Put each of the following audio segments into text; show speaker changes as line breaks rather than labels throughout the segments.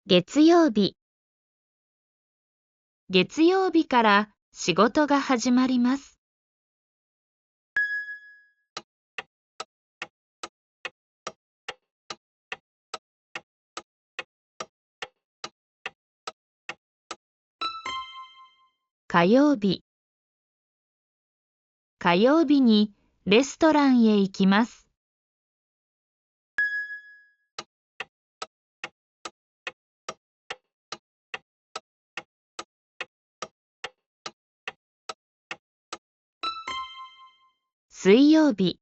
月曜日。月曜日から仕事が始まります。火曜日。火曜日にレストランへ行きます。水曜日。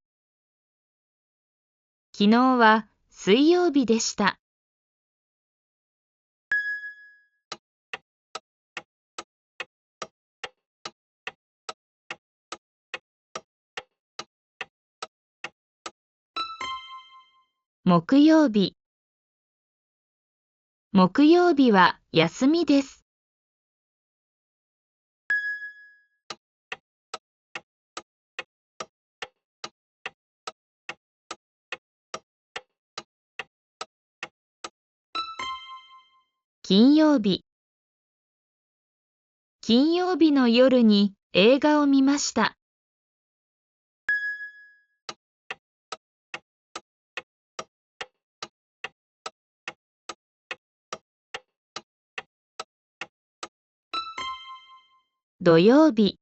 昨日は水曜日でした。木曜日。木曜日は休みです。金曜日。金曜日の夜に映画を見ました。土曜日。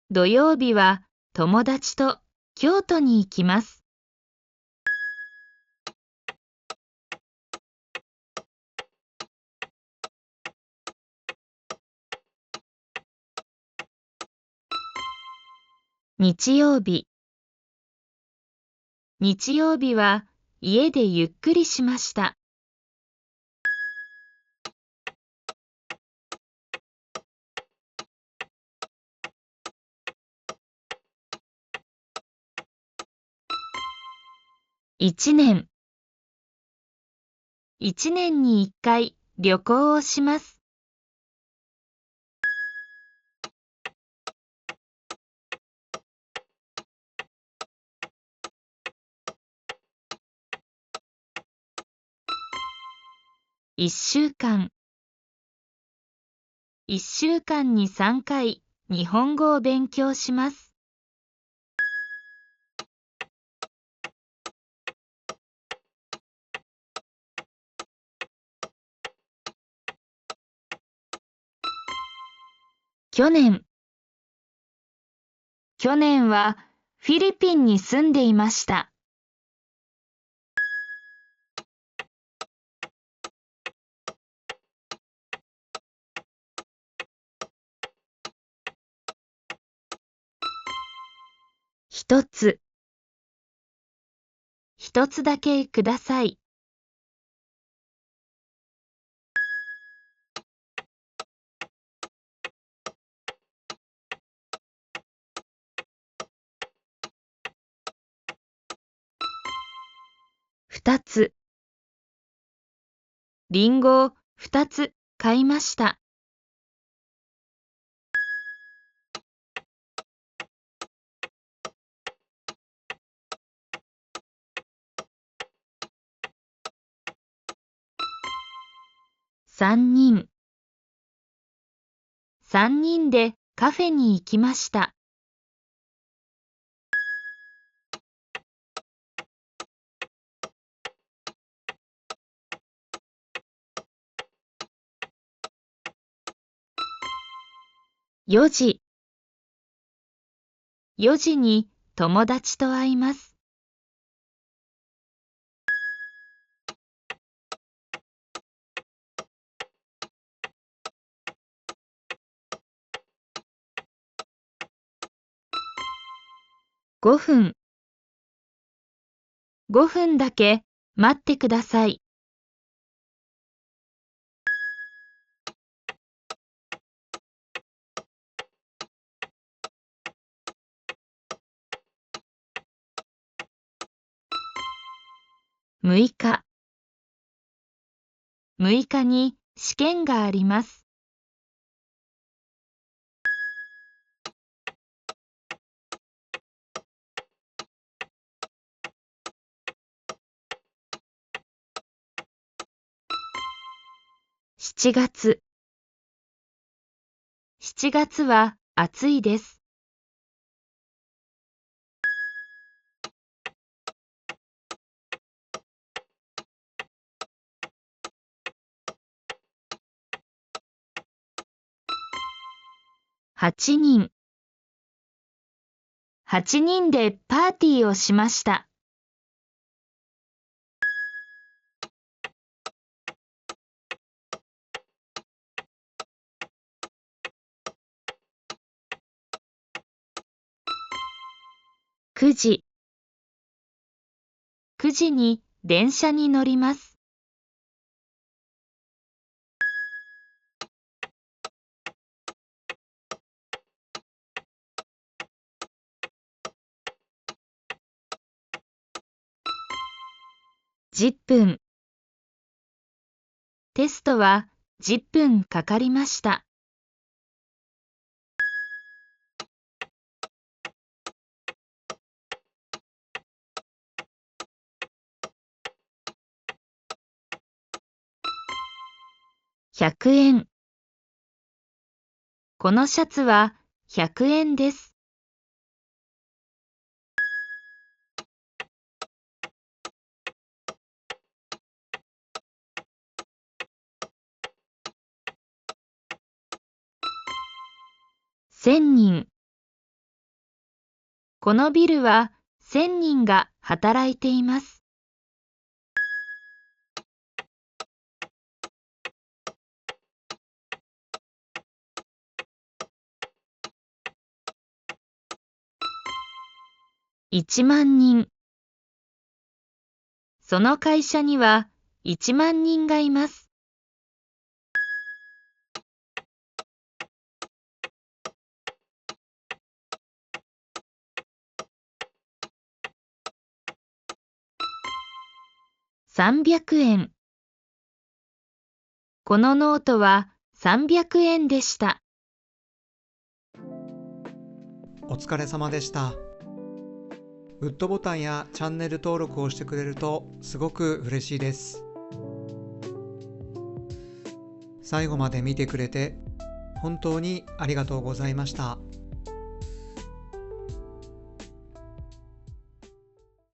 土曜日は友達と京都に行きます。日曜日。日曜日は家でゆっくりしました。一年。一年に一回旅行をします。一週間。一週間に3回日本語を勉強します。去年。去年はフィリピンに住んでいました。一つ。一つだけください。二つ。りんごを2つ買いました。三人。三人でカフェに行きました。4時。4時に友達と会います。5分。5分だけ待ってください。6日。6日に試験があります。7月。7月は暑いです。8人。8人でパーティーをしました。9時。9時に電車に乗ります。10分。テストは10分かかりました。100円。このシャツは100円です。1000人。このビルは1000人が働いています。1万人。その会社には1万人がいます。300円。このノートは300円でした。
お疲れ様でした。グッドボタンやチャンネル登録をしてくれるとすごく嬉しいです。最後まで見てくれて本当にありがとうございました。